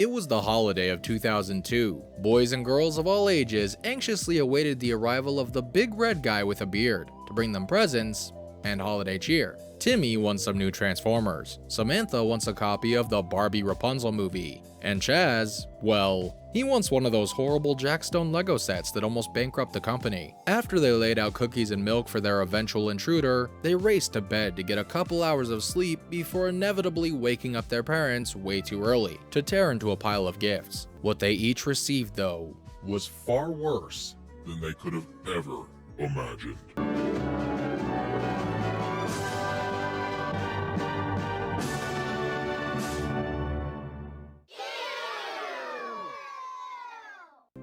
It was the holiday of 2002. Boys and girls of all ages anxiously awaited the arrival of the big red guy with a beard to bring them presents and holiday cheer. Timmy wants some new Transformers, Samantha wants a copy of the Barbie Rapunzel movie, and Chaz, well, he wants one of those horrible Jackstone Lego sets that almost bankrupt the company. After they laid out cookies and milk for their eventual intruder, they raced to bed to get a couple hours of sleep before inevitably waking up their parents way too early to tear into a pile of gifts. What they each received, though, was far worse than they could have ever imagined.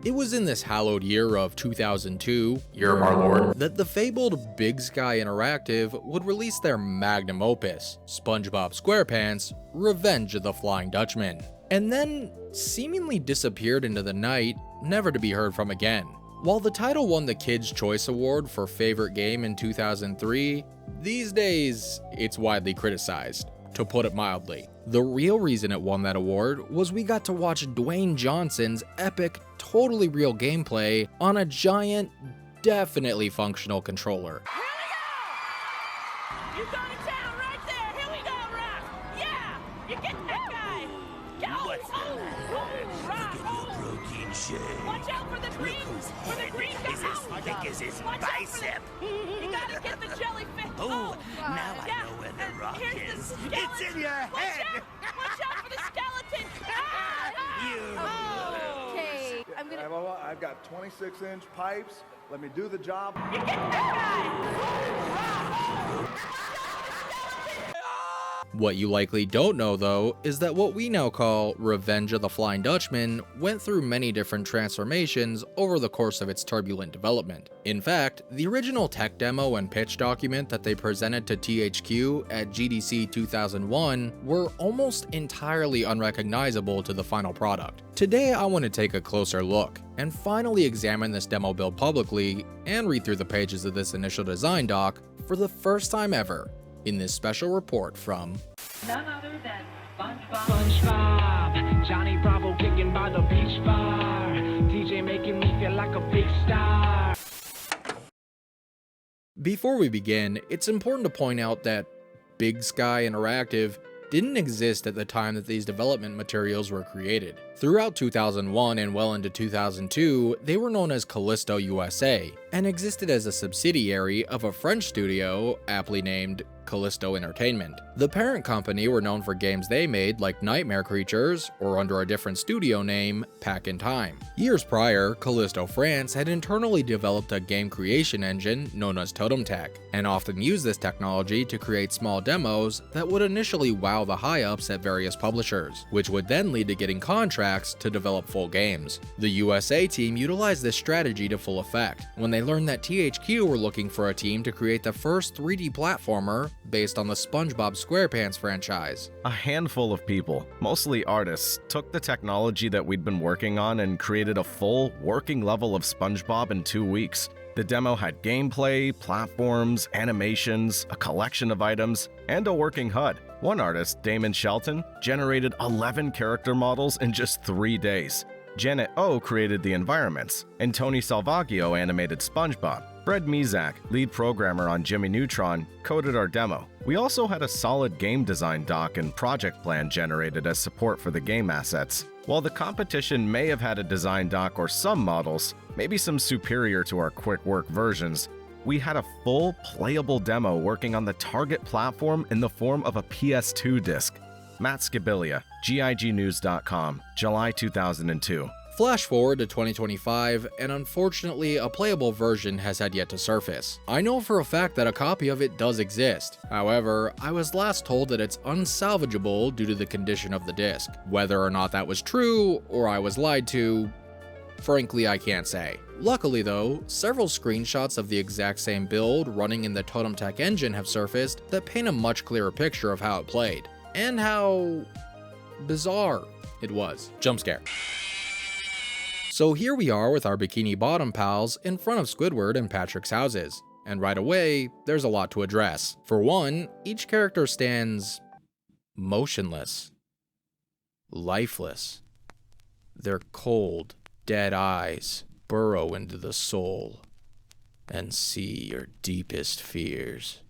It was in this hallowed year of 2002, year of our Lord, that the fabled BigSky Interactive would release their magnum opus, SpongeBob SquarePants: Revenge of the Flying Dutchman, and then seemingly disappeared into the night, never to be heard from again. While the title won the Kids' Choice Award for Favorite Game in 2003, these days it's widely criticized, to put it mildly. The real reason it won that award was we got to watch Dwayne Johnson's epic, totally real gameplay on a giant, definitely functional controller. Here we go! You go to town right there! Here we go, Rock! Yeah! You get that guy! Go! Rock! Protein shake. Watch out for the green! For the green guy! Is as thick as his Watch out for bicep. You gotta get the jellyfish! Oh, now I yeah. know where the rock Here's is. the It's skeleton. in your head. Watch out for the skeleton! Okay, I'm gonna. I've got 26-inch pipes. Let me do the job. You get that guy! What you likely don't know, though, is that what we now call Revenge of the Flying Dutchman went through many different transformations over the course of its turbulent development. In fact, the original tech demo and pitch document that they presented to THQ at GDC 2001 were almost entirely unrecognizable to the final product. Today, I want to take a closer look and finally examine this demo build publicly and read through the pages of this initial design doc for the first time ever in this special report from none other than SpongeBob, Johnny Bravo kicking by the beach bar, DJ making me feel like a big star. Before we begin, it's important to point out that BigSky Interactive didn't exist at the time that these development materials were created. Throughout 2001 and well into 2002, they were known as Kalisto USA and existed as a subsidiary of a French studio aptly named Kalisto Entertainment. The parent company were known for games they made like Nightmare Creatures, or under a different studio name, Pack in Time. Years prior, Kalisto France had internally developed a game creation engine known as Totem Tech, and often used this technology to create small demos that would initially wow the high-ups at various publishers, which would then lead to getting contracts to develop full games. The USA team utilized this strategy to full effect when they learned that THQ were looking for a team to create the first 3D platformer based on the SpongeBob SquarePants franchise. A handful of people, mostly artists, took the technology that we'd been working on and created a full, working level of SpongeBob in 2 weeks. The demo had gameplay, platforms, animations, a collection of items, and a working HUD. One artist, Damon Shelton, generated 11 character models in just 3 days. Janet O created the environments, and Tony Salvaggio animated SpongeBob. Fred Mizak, lead programmer on Jimmy Neutron, coded our demo. We also had a solid game design doc and project plan generated as support for the game assets. While the competition may have had a design doc or some models, maybe some superior to our quick work versions, we had a full playable demo working on the target platform in the form of a PS2 disc. Matt Skibilia, GIGnews.com, July 2002. Flash forward to 2025, and unfortunately, a playable version has had yet to surface. I know for a fact that a copy of it does exist. However, I was last told that it's unsalvageable due to the condition of the disc. Whether or not that was true, or I was lied to, frankly, I can't say. Luckily though, several screenshots of the exact same build running in the Totem Tech engine have surfaced that paint a much clearer picture of how it played, and how bizarre it was. Jump scare. So here we are with our Bikini Bottom pals in front of Squidward and Patrick's houses, and right away, there's a lot to address. For one, each character stands motionless, lifeless, Their cold, dead eyes burrow into the soul and see your deepest fears.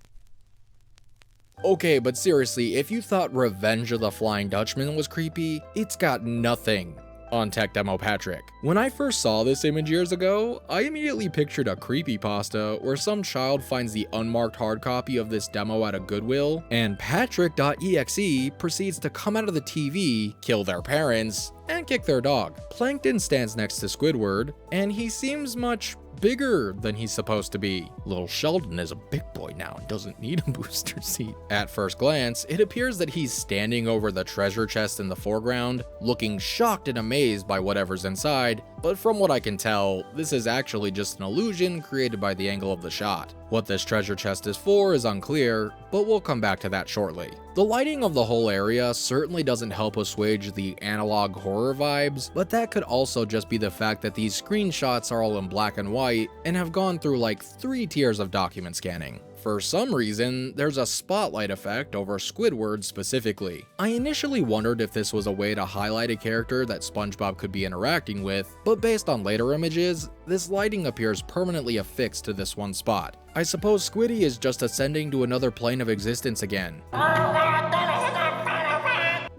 Okay, but seriously, if you thought Revenge of the Flying Dutchman was creepy, it's got nothing on Tech Demo Patrick. When I first saw this image years ago, I immediately pictured a creepypasta where some child finds the unmarked hard copy of this demo at a Goodwill, and Patrick.exe proceeds to come out of the TV, kill their parents, and kick their dog. Plankton stands next to Squidward, and he seems much bigger than he's supposed to be. Little Sheldon is a big boy now and doesn't need a booster seat. At first glance, it appears that he's standing over the treasure chest in the foreground, looking shocked and amazed by whatever's inside, but from what I can tell, this is actually just an illusion created by the angle of the shot. What this treasure chest is for is unclear, but we'll come back to that shortly. The lighting of the whole area certainly doesn't help assuage the analog horror vibes, but that could also just be the fact that these screenshots are all in black and white and have gone through like 3 tiers of document scanning. For some reason, there's a spotlight effect over Squidward specifically. I initially wondered if this was a way to highlight a character that SpongeBob could be interacting with, but based on later images, this lighting appears permanently affixed to this one spot. I suppose Squiddy is just ascending to another plane of existence again.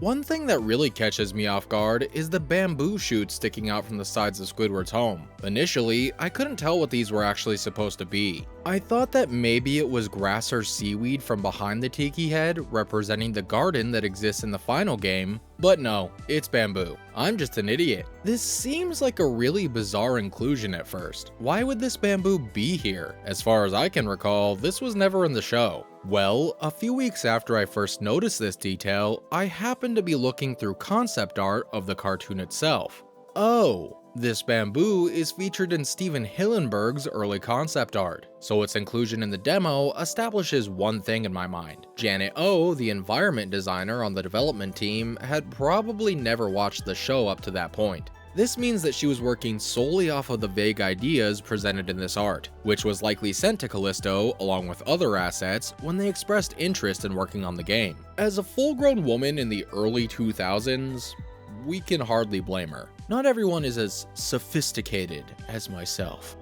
One thing that really catches me off guard is the bamboo shoots sticking out from the sides of Squidward's home. Initially, I couldn't tell what these were actually supposed to be. I thought that maybe it was grass or seaweed from behind the tiki head representing the garden that exists in the final game, but no, it's bamboo. I'm just an idiot. This seems like a really bizarre inclusion at first. Why would this bamboo be here? As far as I can recall, this was never in the show. Well, a few weeks after I first noticed this detail, I happened to be looking through concept art of the cartoon itself. Oh, this bamboo is featured in Steven Hillenburg's early concept art, so its inclusion in the demo establishes one thing in my mind. Janet O, the environment designer on the development team, had probably never watched the show up to that point. This means that she was working solely off of the vague ideas presented in this art, which was likely sent to Kalisto along with other assets when they expressed interest in working on the game. As a full-grown woman in the early 2000s, we can hardly blame her. Not everyone is as sophisticated as myself.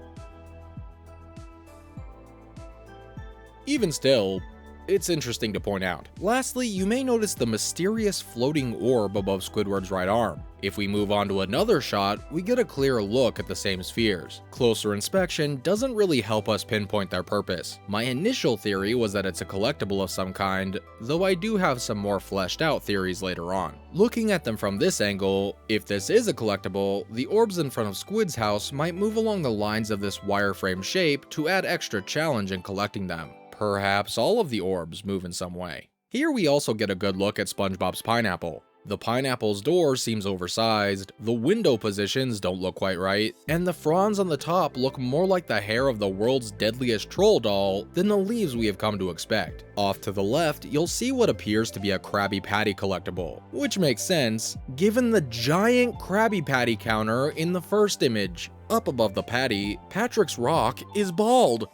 Even still, it's interesting to point out. Lastly, you may notice the mysterious floating orb above Squidward's right arm. If we move on to another shot, we get a clearer look at the same spheres. Closer inspection doesn't really help us pinpoint their purpose. My initial theory was that it's a collectible of some kind, though I do have some more fleshed out theories later on. Looking at them from this angle, if this is a collectible, the orbs in front of Squid's house might move along the lines of this wireframe shape to add extra challenge in collecting them. Perhaps all of the orbs move in some way. Here we also get a good look at SpongeBob's pineapple. The pineapple's door seems oversized, the window positions don't look quite right, and the fronds on the top look more like the hair of the world's deadliest troll doll than the leaves we have come to expect. Off to the left, you'll see what appears to be a Krabby Patty collectible, which makes sense given the giant Krabby Patty counter in the first image. Up above the patty, Patrick's rock is bald,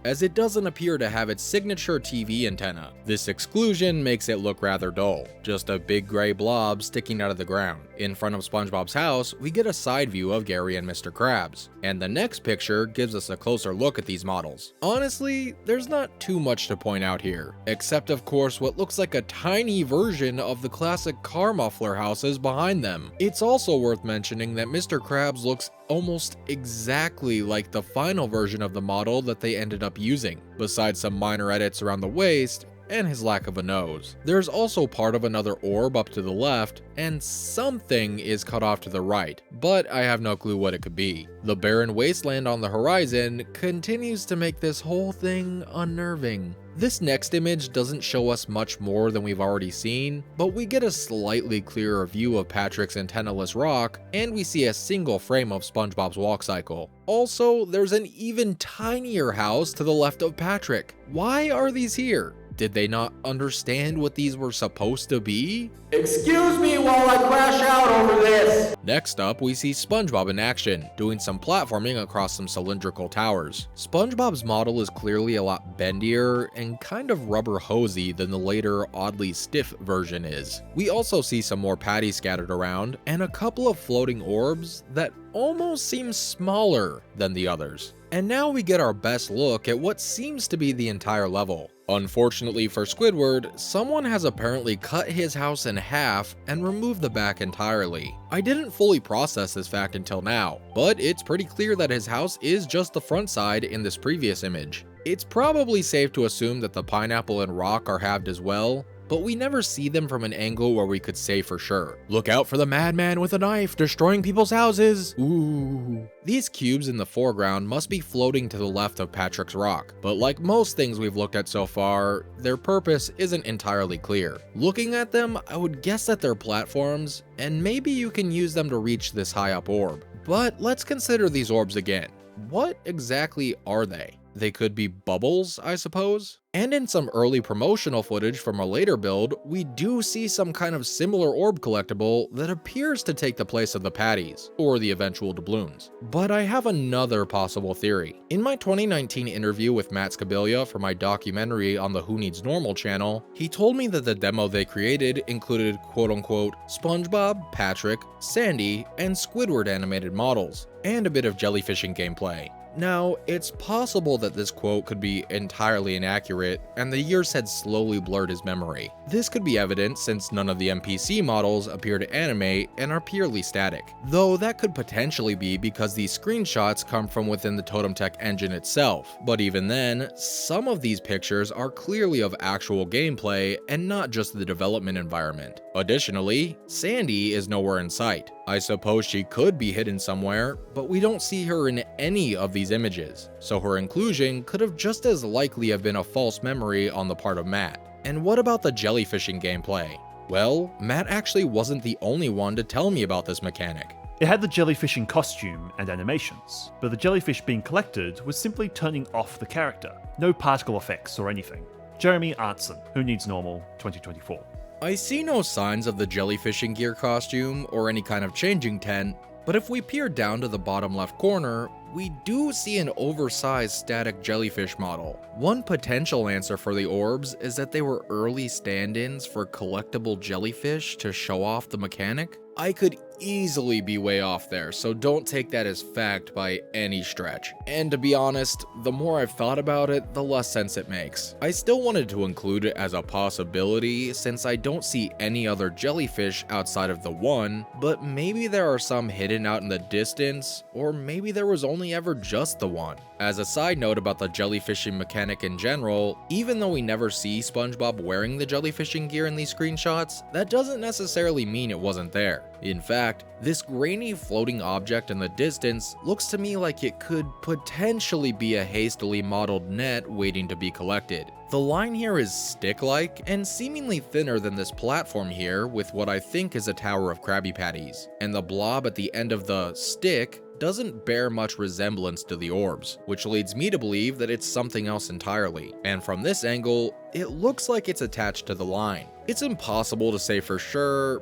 as it doesn't appear to have its signature TV antenna. This exclusion makes it look rather dull, just a big gray blob sticking out of the ground. In front of SpongeBob's house, we get a side view of Gary and Mr. Krabs, and the next picture gives us a closer look at these models. Honestly, there's not too much to point out here, except of course what looks like a tiny version of the classic car muffler houses behind them. It's also worth mentioning that Mr. Krabs looks almost exactly like the final version of the model that they ended up using, besides some minor edits around the waist and his lack of a nose. There's also part of another orb up to the left, and something is cut off to the right, but I have no clue what it could be. The barren wasteland on the horizon continues to make this whole thing unnerving. This next image doesn't show us much more than we've already seen, but we get a slightly clearer view of Patrick's antennaless rock, and we see a single frame of SpongeBob's walk cycle. Also, there's an even tinier house to the left of Patrick. Why are these here? Did they not understand what these were supposed to be? Excuse me while I crash out over this! Next up, we see SpongeBob in action, doing some platforming across some cylindrical towers. SpongeBob's model is clearly a lot bendier and kind of rubber hosey than the later, oddly stiff version is. We also see some more patties scattered around, and a couple of floating orbs that almost seem smaller than the others. And now we get our best look at what seems to be the entire level. Unfortunately for Squidward, someone has apparently cut his house in half and removed the back entirely. I didn't fully process this fact until now, but it's pretty clear that his house is just the front side in this previous image. It's probably safe to assume that the pineapple and rock are halved as well, but we never see them from an angle where we could say for sure. Look out for the madman with a knife destroying people's houses! Ooh. These cubes in the foreground must be floating to the left of Patrick's rock, but like most things we've looked at so far, their purpose isn't entirely clear. Looking at them, I would guess that they're platforms, and maybe you can use them to reach this high up orb. But let's consider these orbs again. What exactly are they? They could be bubbles, I suppose? And in some early promotional footage from a later build, we do see some kind of similar orb collectible that appears to take the place of the patties, or the eventual doubloons. But I have another possible theory. In my 2019 interview with Matt Scabilia for my documentary on the Who Needs Normal channel, he told me that the demo they created included quote-unquote SpongeBob, Patrick, Sandy, and Squidward animated models, and a bit of jellyfishing gameplay. Now, it's possible that this quote could be entirely inaccurate, and the years had slowly blurred his memory. This could be evident since none of the NPC models appear to animate and are purely static, though that could potentially be because these screenshots come from within the Totem Tech engine itself. But even then, some of these pictures are clearly of actual gameplay and not just the development environment. Additionally, Sandy is nowhere in sight. I suppose she could be hidden somewhere, but we don't see her in any of these images, so her inclusion could have just as likely have been a false memory on the part of Matt. And what about the jellyfishing gameplay? Well, Matt actually wasn't the only one to tell me about this mechanic. It had the jellyfishing costume and animations, but the jellyfish being collected was simply turning off the character. No particle effects or anything. Jeremy Arntzen, Who Needs Normal, 2024. I see no signs of the jellyfishing gear costume or any kind of changing tent, but if we peer down to the bottom left corner, we do see an oversized static jellyfish model. One potential answer for the orbs is that they were early stand-ins for collectible jellyfish to show off the mechanic. I could easily be way off there, so don't take that as fact by any stretch. And to be honest, the more I've thought about it, the less sense it makes. I still wanted to include it as a possibility since I don't see any other jellyfish outside of the one, but maybe there are some hidden out in the distance, or maybe there was only ever just the one. As a side note about the jellyfishing mechanic in general, even though we never see SpongeBob wearing the jellyfishing gear in these screenshots, that doesn't necessarily mean it wasn't there. In fact, this grainy floating object in the distance looks to me like it could potentially be a hastily modeled net waiting to be collected. The line here is stick-like and seemingly thinner than this platform here with what I think is a tower of Krabby Patties, and the blob at the end of the stick doesn't bear much resemblance to the orbs, which leads me to believe that it's something else entirely. And from this angle, it looks like it's attached to the line. It's impossible to say for sure,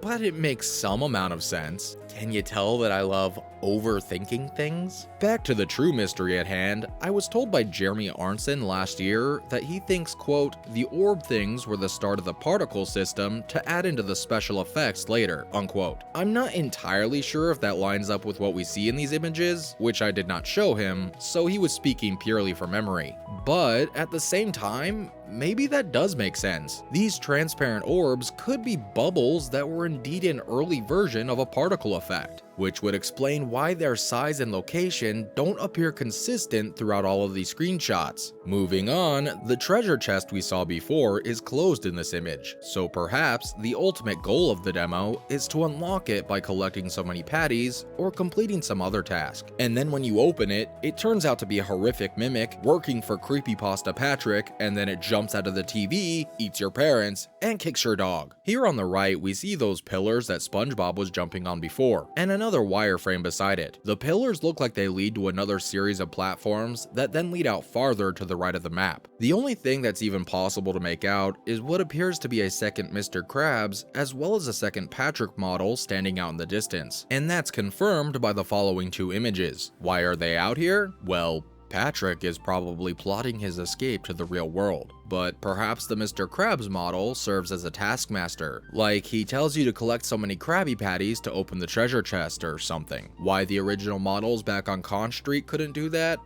but it makes some amount of sense. Can you tell that I love overthinking things? Back to the true mystery at hand, I was told by Jeremy Arntzen last year that he thinks, quote, the orb things were the start of the particle system to add into the special effects later, unquote. I'm not entirely sure if that lines up with what we see in these images, which I did not show him, so he was speaking purely from memory. But at the same time, maybe that does make sense. These transparent orbs could be bubbles that were indeed an early version of a particle effect, which would explain why their size and location don't appear consistent throughout all of these screenshots. Moving on, the treasure chest we saw before is closed in this image, so perhaps the ultimate goal of the demo is to unlock it by collecting so many patties or completing some other task. And then when you open it, it turns out to be a horrific mimic working for Creepypasta Patrick, and then it jumps out of the TV, eats your parents, and kicks your dog. Here on the right, we see those pillars that SpongeBob was jumping on before, and another another wireframe beside it. The pillars look like they lead to another series of platforms that then lead out farther to the right of the map. The only thing that's even possible to make out is what appears to be a second Mr. Krabs, as well as a second Patrick model standing out in the distance. And that's confirmed by the following two images. Why are they out here? Well, Patrick is probably plotting his escape to the real world, but perhaps the Mr. Krabs model serves as a taskmaster, like he tells you to collect so many Krabby Patties to open the treasure chest or something. Why the original models back on Conch Street couldn't do that?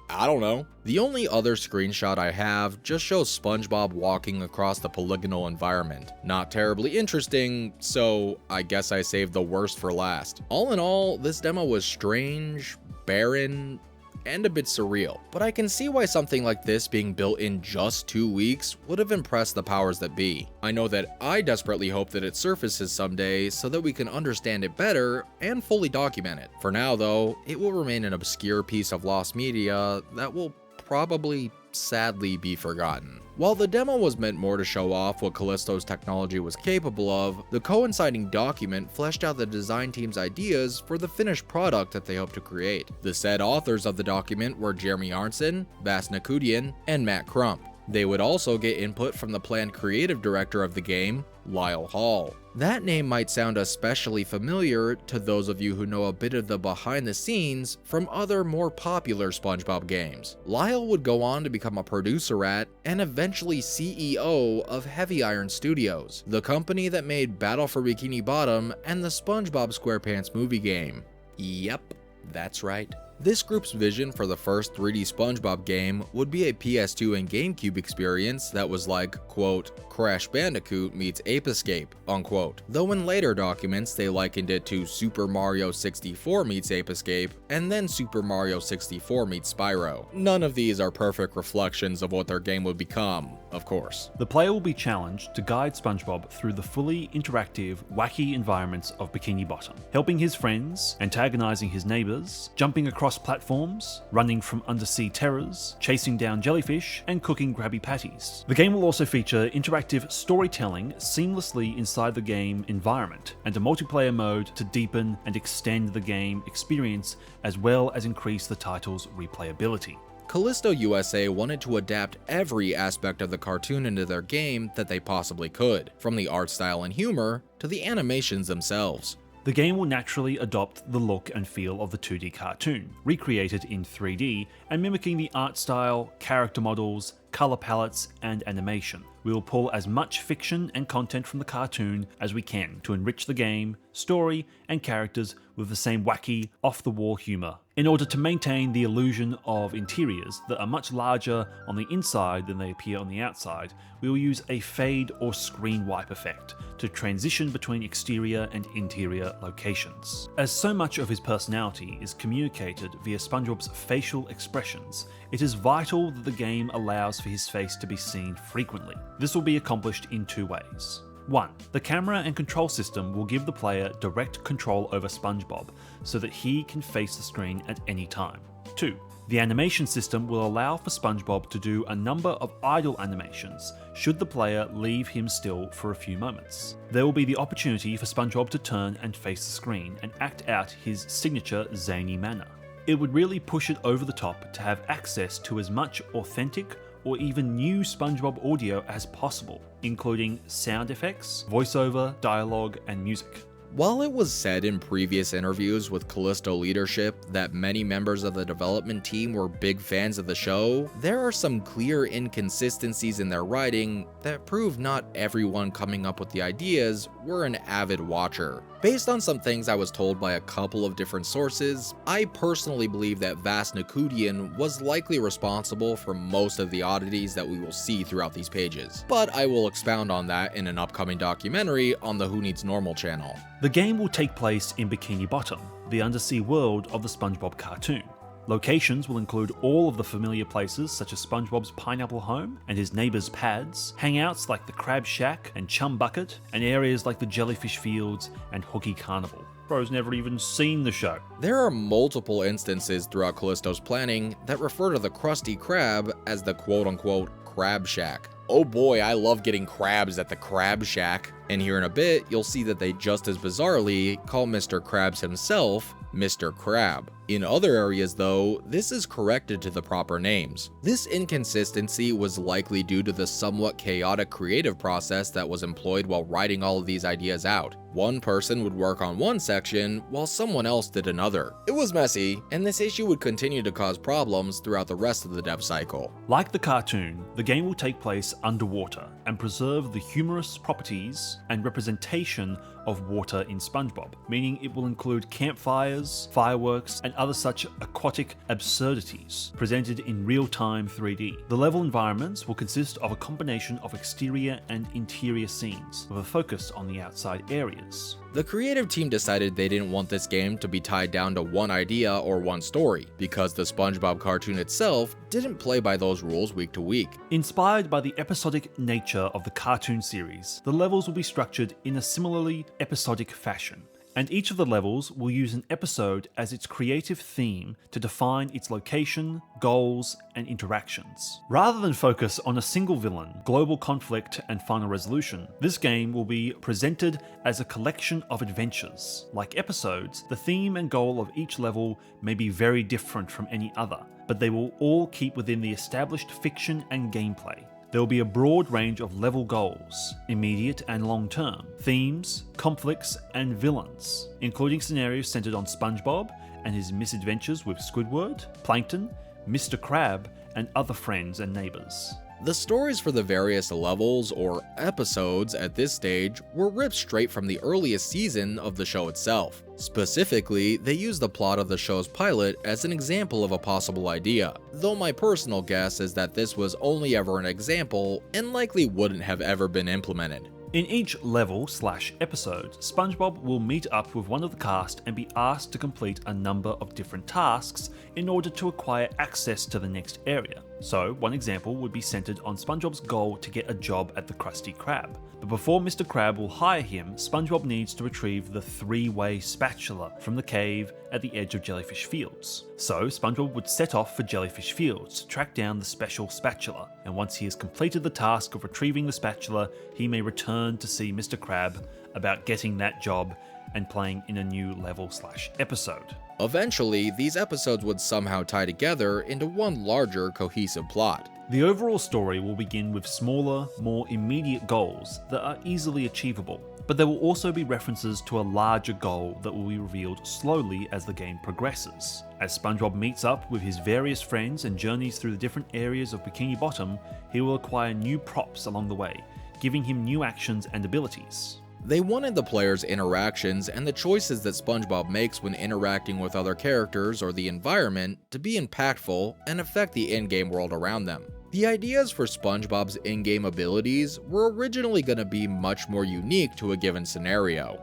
I don't know. The only other screenshot I have just shows SpongeBob walking across the polygonal environment. Not terribly interesting, so I guess I saved the worst for last. All in all, this demo was strange, barren, and a bit surreal, but I can see why something like this being built in just 2 weeks would have impressed the powers that be. I know that I desperately hope that it surfaces someday so that we can understand it better and fully document it. For now though, it will remain an obscure piece of lost media that will probably sadly be forgotten. While the demo was meant more to show off what Kalisto's technology was capable of, the coinciding document fleshed out the design team's ideas for the finished product that they hope to create. The said authors of the document were Jeremy Arnson, Vass Nickelodeon, and Matt Crump. They would also get input from the planned creative director of the game, Lyle Hall. That name might sound especially familiar to those of you who know a bit of the behind the scenes from other more popular SpongeBob games. Lyle would go on to become a producer at and eventually CEO of Heavy Iron Studios, the company that made Battle for Bikini Bottom and the SpongeBob SquarePants movie game. Yep, that's right. This group's vision for the first 3D SpongeBob game would be a PS2 and GameCube experience that was like, quote, Crash Bandicoot meets Ape Escape, unquote. Though in later documents they likened it to Super Mario 64 meets Ape Escape, and then Super Mario 64 meets Spyro. None of these are perfect reflections of what their game would become, of course. The player will be challenged to guide SpongeBob through the fully interactive, wacky environments of Bikini Bottom, helping his friends, antagonizing his neighbors, jumping across platforms, running from undersea terrors, chasing down jellyfish, and cooking Krabby Patties. The game will also feature interactive storytelling seamlessly inside the game environment, and a multiplayer mode to deepen and extend the game experience as well as increase the title's replayability. Kalisto USA wanted to adapt every aspect of the cartoon into their game that they possibly could, from the art style and humor to the animations themselves. The game will naturally adopt the look and feel of the 2D cartoon, recreated in 3D and mimicking the art style, character models, color palettes, and animation. We will pull as much fiction and content from the cartoon as we can to enrich the game, story, and characters with the same wacky, off-the-wall humor, in order to maintain the illusion of interiors that are much larger on the inside than they appear on the outside. We will use a fade or screen wipe effect to transition between exterior and interior locations. As so much of his personality is communicated via SpongeBob's facial expressions, it is vital that the game allows for his face to be seen frequently. This will be accomplished in 2 ways. 1. The camera and control system will give the player direct control over SpongeBob so that he can face the screen at any time. 2. The animation system will allow for SpongeBob to do a number of idle animations should the player leave him still for a few moments. There will be the opportunity for SpongeBob to turn and face the screen and act out his signature zany manner. It would really push it over the top to have access to as much authentic or even new SpongeBob audio as possible, including sound effects, voiceover, dialogue, and music. While it was said in previous interviews with Kalisto leadership that many members of the development team were big fans of the show, there are some clear inconsistencies in their writing that prove not everyone coming up with the ideas were an avid watcher. Based on some things I was told by a couple of different sources, I personally believe that Vass Nickelodeon was likely responsible for most of the oddities that we will see throughout these pages, but I will expound on that in an upcoming documentary on the Who Needs Normal channel. The game will take place in Bikini Bottom, the undersea world of the SpongeBob cartoon. Locations will include all of the familiar places such as SpongeBob's pineapple home and his neighbor's pads, hangouts like the Crab Shack and Chum Bucket, and areas like the Jellyfish Fields and Hooky Carnival. Bro's never even seen the show. There are multiple instances throughout Kalisto's planning that refer to the Krusty Krab as the quote-unquote Crab Shack. Oh boy, I love getting crabs at the Crab Shack. And here in a bit, you'll see that they just as bizarrely call Mr. Krabs himself Mr. Crab. In other areas though, this is corrected to the proper names. This inconsistency was likely due to the somewhat chaotic creative process that was employed while writing all of these ideas out. One person would work on one section while someone else did another. It was messy, and this issue would continue to cause problems throughout the rest of the dev cycle. Like the cartoon, the game will take place underwater and preserve the humorous properties and representation of water in SpongeBob, meaning it will include campfires, fireworks, and other such aquatic absurdities presented in real-time 3D. The level environments will consist of a combination of exterior and interior scenes, with a focus on the outside areas. The creative team decided they didn't want this game to be tied down to one idea or one story, because the SpongeBob cartoon itself didn't play by those rules week to week. Inspired by the episodic nature of the cartoon series, the levels will be structured in a similarly episodic fashion, and each of the levels will use an episode as its creative theme to define its location, goals, and interactions. Rather than focus on a single villain, global conflict, and final resolution, this game will be presented as a collection of adventures. Like episodes, the theme and goal of each level may be very different from any other, but they will all keep within the established fiction and gameplay. There will be a broad range of level goals, immediate and long-term, themes, conflicts, and villains, including scenarios centered on SpongeBob and his misadventures with Squidward, Plankton, Mr. Crab, and other friends and neighbors. The stories for the various levels, or episodes at this stage, were ripped straight from the earliest season of the show itself. Specifically, they used the plot of the show's pilot as an example of a possible idea, though my personal guess is that this was only ever an example and likely wouldn't have ever been implemented. In each level/episode, SpongeBob will meet up with one of the cast and be asked to complete a number of different tasks in order to acquire access to the next area. So, one example would be centered on SpongeBob's goal to get a job at the Krusty Krab. But before Mr. Crab will hire him, SpongeBob needs to retrieve the three-way spatula from the cave at the edge of Jellyfish Fields. So, SpongeBob would set off for Jellyfish Fields to track down the special spatula, and once he has completed the task of retrieving the spatula, he may return to see Mr. Crab about getting that job and playing in a new level/episode. Eventually, these episodes would somehow tie together into one larger, cohesive plot. The overall story will begin with smaller, more immediate goals that are easily achievable, but there will also be references to a larger goal that will be revealed slowly as the game progresses. As SpongeBob meets up with his various friends and journeys through the different areas of Bikini Bottom, he will acquire new props along the way, giving him new actions and abilities. They wanted the player's interactions and the choices that SpongeBob makes when interacting with other characters or the environment to be impactful and affect the in-game world around them. The ideas for SpongeBob's in-game abilities were originally going to be much more unique to a given scenario.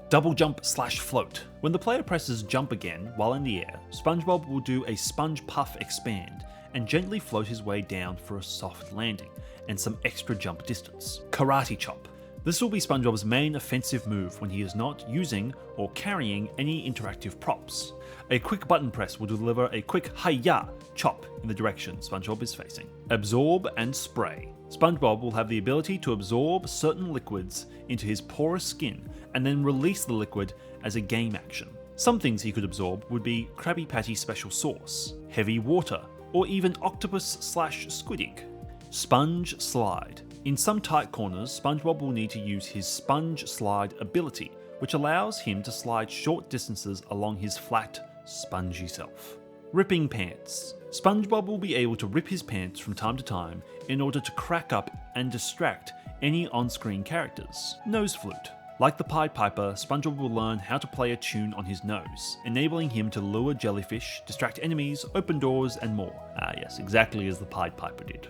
Double jump/float. When the player presses jump again while in the air, SpongeBob will do a sponge puff expand and gently float his way down for a soft landing and some extra jump distance. Karate chop. This will be SpongeBob's main offensive move when he is not using or carrying any interactive props. A quick button press will deliver a quick hi-ya chop in the direction SpongeBob is facing. Absorb and spray. SpongeBob will have the ability to absorb certain liquids into his porous skin and then release the liquid as a game action. Some things he could absorb would be Krabby Patty special sauce, heavy water, or even octopus/squid ink. Sponge slide. In some tight corners, SpongeBob will need to use his sponge slide ability, which allows him to slide short distances along his flat, spongy self. Ripping pants. SpongeBob will be able to rip his pants from time to time in order to crack up and distract any on-screen characters. Nose flute. Like the Pied Piper, SpongeBob will learn how to play a tune on his nose, enabling him to lure jellyfish, distract enemies, open doors, and more. Ah yes, exactly as the Pied Piper did.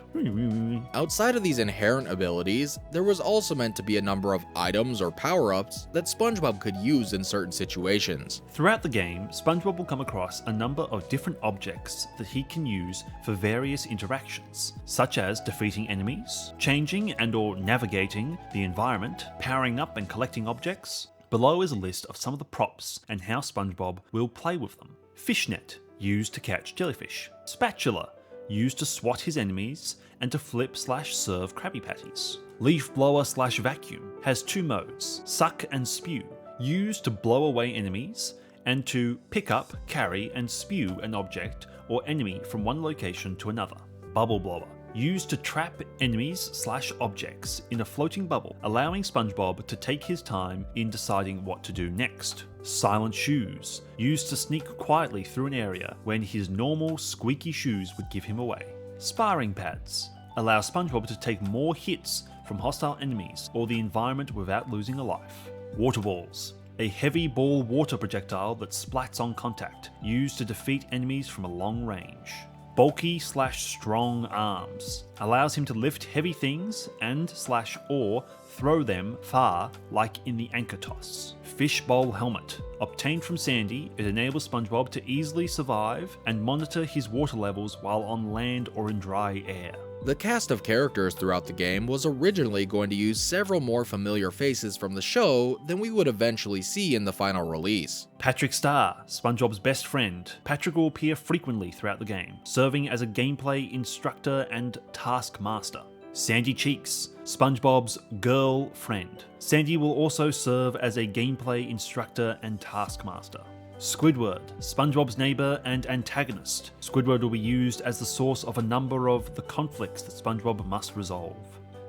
Outside of these inherent abilities, there was also meant to be a number of items or power-ups that SpongeBob could use in certain situations. Throughout the game, SpongeBob will come across a number of different objects that he can use for various interactions, such as defeating enemies, changing and/or navigating the environment, powering up and collecting objects. Below is a list of some of the props and how SpongeBob will play with them. Fishnet, used to catch jellyfish. Spatula, used to swat his enemies and to flip/serve Krabby Patties. Leaf Blower/Vacuum has 2 modes, Suck and Spew, used to blow away enemies, and to pick up, carry, and spew an object or enemy from one location to another. Bubble Blower, used to trap enemies/objects in a floating bubble, allowing SpongeBob to take his time in deciding what to do next. Silent Shoes, used to sneak quietly through an area when his normal squeaky shoes would give him away. Sparring Pads, allow SpongeBob to take more hits from hostile enemies or the environment without losing a life. Water Balls, a heavy ball water projectile that splats on contact, used to defeat enemies from a long range. Bulky/strong arms, allows him to lift heavy things and/or throw them far like in the anchor toss. Fishbowl Helmet, obtained from Sandy, it enables SpongeBob to easily survive and monitor his water levels while on land or in dry air. The cast of characters throughout the game was originally going to use several more familiar faces from the show than we would eventually see in the final release. Patrick Star, SpongeBob's best friend. Patrick will appear frequently throughout the game, serving as a gameplay instructor and taskmaster. Sandy Cheeks, SpongeBob's girlfriend. Sandy will also serve as a gameplay instructor and taskmaster. Squidward, SpongeBob's neighbor and antagonist. Squidward will be used as the source of a number of the conflicts that SpongeBob must resolve.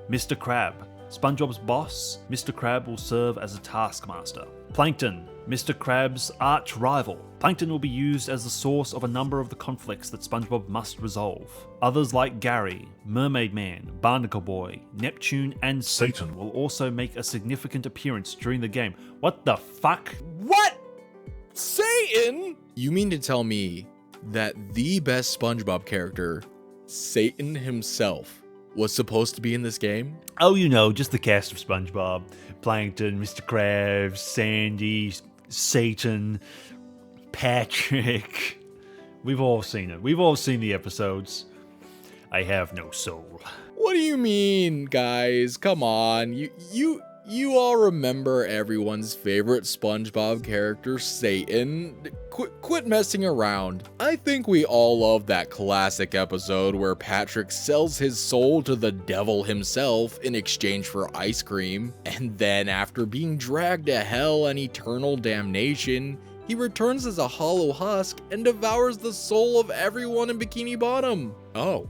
Mr. Crab, SpongeBob's boss. Mr. Crab will serve as a taskmaster. Plankton, Mr. Crab's arch rival. Plankton will be used as the source of a number of the conflicts that SpongeBob must resolve. Others like Gary, Mermaid Man, Barnacle Boy, Neptune, and Satan will also make a significant appearance during the game. What the fuck? What? Satan? You mean to tell me that the best SpongeBob character, Satan himself, was supposed to be in this game? Oh, you know, just the cast of SpongeBob. Plankton, Mr. Krabs, Sandy, Satan, Patrick. We've all seen it. We've all seen the episodes. I have no soul. What do you mean, guys? Come on. You all remember everyone's favorite SpongeBob character, Satan. Quit messing around. I think we all love that classic episode where Patrick sells his soul to the devil himself in exchange for ice cream, and then after being dragged to hell and eternal damnation, he returns as a hollow husk and devours the soul of everyone in Bikini Bottom. Oh,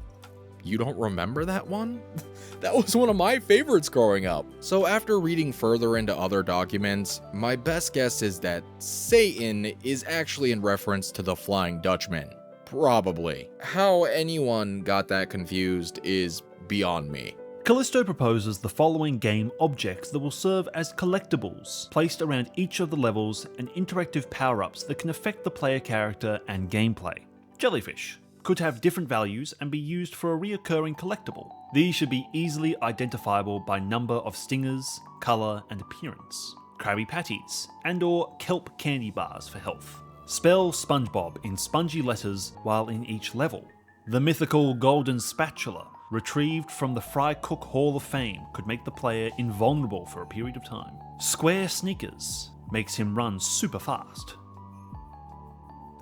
you don't remember that one? That was one of my favorites growing up. So after reading further into other documents, my best guess is that Satan is actually in reference to the Flying Dutchman. Probably. How anyone got that confused is beyond me. Kalisto proposes the following game objects that will serve as collectibles, placed around each of the levels and interactive power-ups that can affect the player character and gameplay. Jellyfish could have different values and be used for a reoccurring collectible. These should be easily identifiable by number of stingers, colour and appearance. Krabby Patties and/or kelp candy bars for health. Spell SpongeBob in spongy letters while in each level. The mythical golden spatula, retrieved from the Fry Cook Hall of Fame, could make the player invulnerable for a period of time. Square Sneakers makes him run super fast.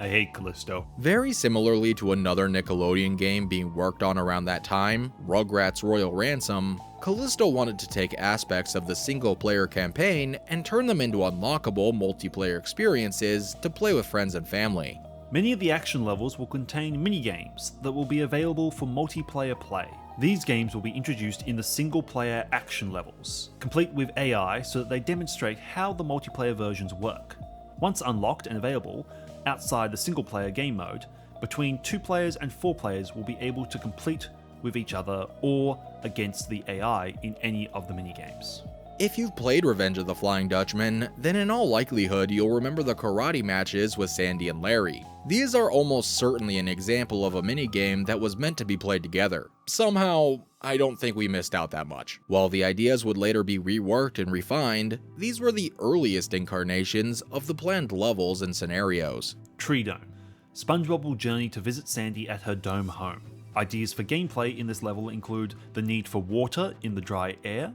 I hate Kalisto. Very similarly to another Nickelodeon game being worked on around that time, Rugrats Royal Ransom, Kalisto wanted to take aspects of the single-player campaign and turn them into unlockable multiplayer experiences to play with friends and family. Many of the action levels will contain minigames that will be available for multiplayer play. These games will be introduced in the single-player action levels, complete with AI so that they demonstrate how the multiplayer versions work. Once unlocked and available, outside the single-player game mode, between 2 players and 4 players will be able to complete with each other or against the AI in any of the minigames. If you've played Revenge of the Flying Dutchman, then in all likelihood you'll remember the karate matches with Sandy and Larry. These are almost certainly an example of a minigame that was meant to be played together. Somehow, I don't think we missed out that much. While the ideas would later be reworked and refined, these were the earliest incarnations of the planned levels and scenarios. Tree Dome. SpongeBob will journey to visit Sandy at her dome home. Ideas for gameplay in this level include the need for water in the dry air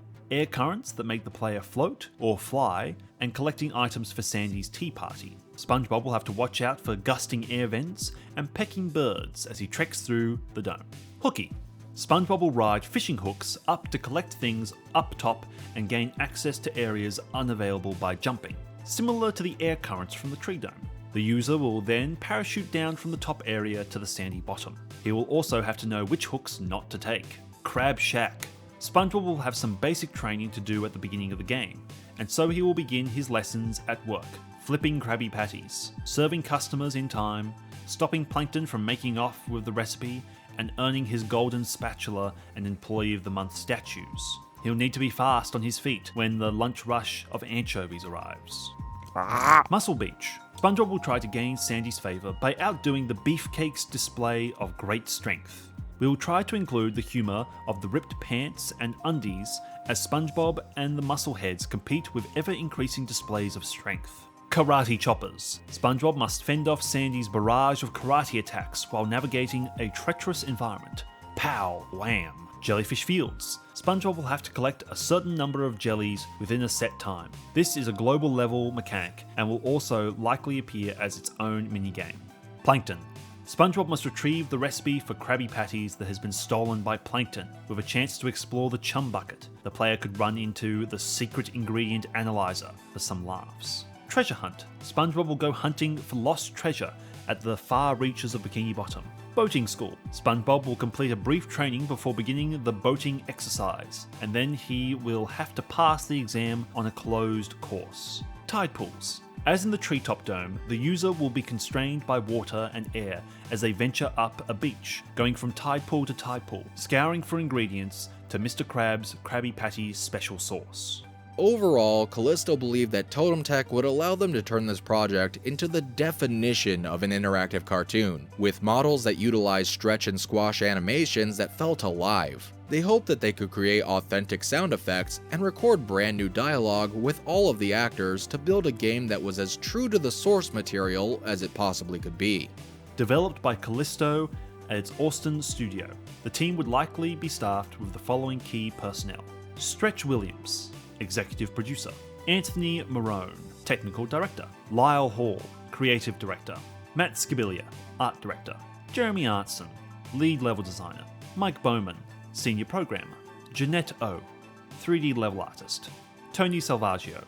currents that make the player float or fly, and collecting items for Sandy's tea party. SpongeBob will have to watch out for gusting air vents and pecking birds as he treks through the dome. Hooky. SpongeBob will ride fishing hooks up to collect things up top and gain access to areas unavailable by jumping, similar to the air currents from the tree dome. The user will then parachute down from the top area to the sandy bottom. He will also have to know which hooks not to take. Crab Shack. SpongeBob will have some basic training to do at the beginning of the game, and so he will begin his lessons at work, flipping Krabby Patties, serving customers in time, stopping Plankton from making off with the recipe, and earning his golden spatula and Employee of the Month statues. He'll need to be fast on his feet when the lunch rush of anchovies arrives. Muscle Beach. SpongeBob will try to gain Sandy's favour by outdoing the Beefcake's display of great strength. We will try to include the humour of the ripped pants and undies as SpongeBob and the Muscleheads compete with ever-increasing displays of strength. Karate Choppers. SpongeBob must fend off Sandy's barrage of karate attacks while navigating a treacherous environment. Pow! Wham! Jellyfish Fields. SpongeBob will have to collect a certain number of jellies within a set time. This is a global level mechanic and will also likely appear as its own minigame. Plankton. SpongeBob must retrieve the recipe for Krabby Patties that has been stolen by Plankton, with a chance to explore the chum bucket. The player could run into the secret ingredient analyzer for some laughs. Treasure Hunt. SpongeBob will go hunting for lost treasure at the far reaches of Bikini Bottom. Boating School. SpongeBob will complete a brief training before beginning the boating exercise, and then he will have to pass the exam on a closed course. Tide Pools. As in the Treetop Dome, the user will be constrained by water and air as they venture up a beach, going from tide pool to tide pool, scouring for ingredients to Mr. Krabs' Krabby Patty special sauce. Overall, Kalisto believed that Totem Tech would allow them to turn this project into the definition of an interactive cartoon, with models that utilize stretch and squash animations that felt alive. They hoped that they could create authentic sound effects and record brand new dialogue with all of the actors to build a game that was as true to the source material as it possibly could be. Developed by Kalisto at its Austin studio, the team would likely be staffed with the following key personnel: Stretch Williams, Executive Producer; Anthony Marone, Technical Director; Lyle Hall, Creative Director; Matt Skibilia, Art Director; Jeremy Artson, Lead Level Designer; Mike Bowman, Senior Programmer; Jeanette O, 3D Level Artist; Tony Salvaggio,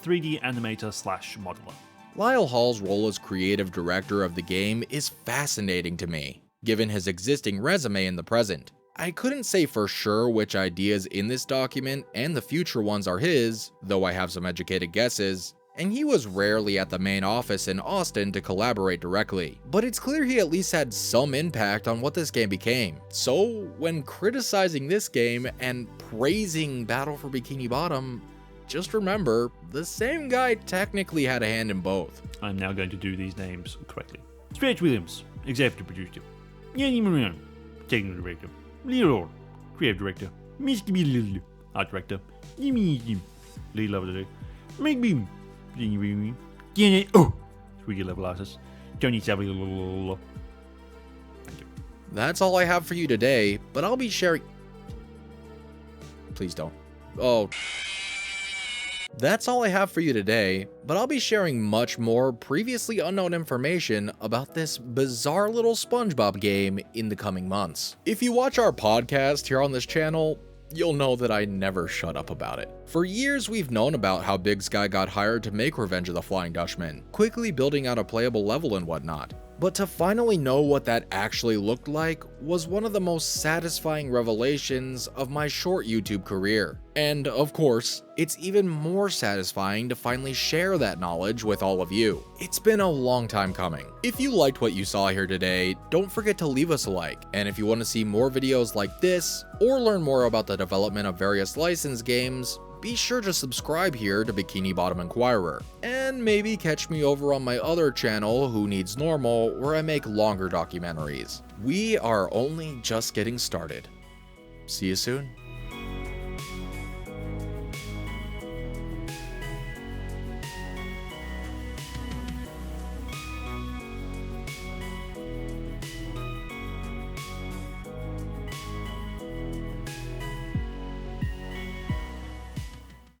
3D Animator/Modeler. Lyle Hall's role as creative director of the game is fascinating to me, given his existing resume in the present. I couldn't say for sure which ideas in this document and the future ones are his, though I have some educated guesses, and he was rarely at the main office in Austin to collaborate directly, but it's clear he at least had some impact on what this game became. So when criticizing this game and praising Battle for Bikini Bottom, just remember, the same guy technically had a hand in both. I'm now going to do these names correctly. Stretch Williams, Executive Producer; Yanni Moran, Technical Director; Leroy, Creative Director; Mr. Bill, Art Director; Jimmy, Lead Level Director; Mike Beam, Janet O, 3D Level Artist; Tony Savile. That's all I have for you today, but I'll be sharing... Please don't. Oh... That's all I have for you today, but I'll be sharing much more previously unknown information about this bizarre little SpongeBob game in the coming months. If you watch our podcast here on this channel, you'll know that I never shut up about it. For years, we've known about how BigSky got hired to make Revenge of the Flying Dutchman, quickly building out a playable level and whatnot. But to finally know what that actually looked like was one of the most satisfying revelations of my short YouTube career. And of course, it's even more satisfying to finally share that knowledge with all of you. It's been a long time coming. If you liked what you saw here today, don't forget to leave us a like. And if you want to see more videos like this, or learn more about the development of various licensed games, be sure to subscribe here to Bikini Bottom Inquirer, and maybe catch me over on my other channel, Who Needs Normal, where I make longer documentaries. We are only just getting started. See you soon.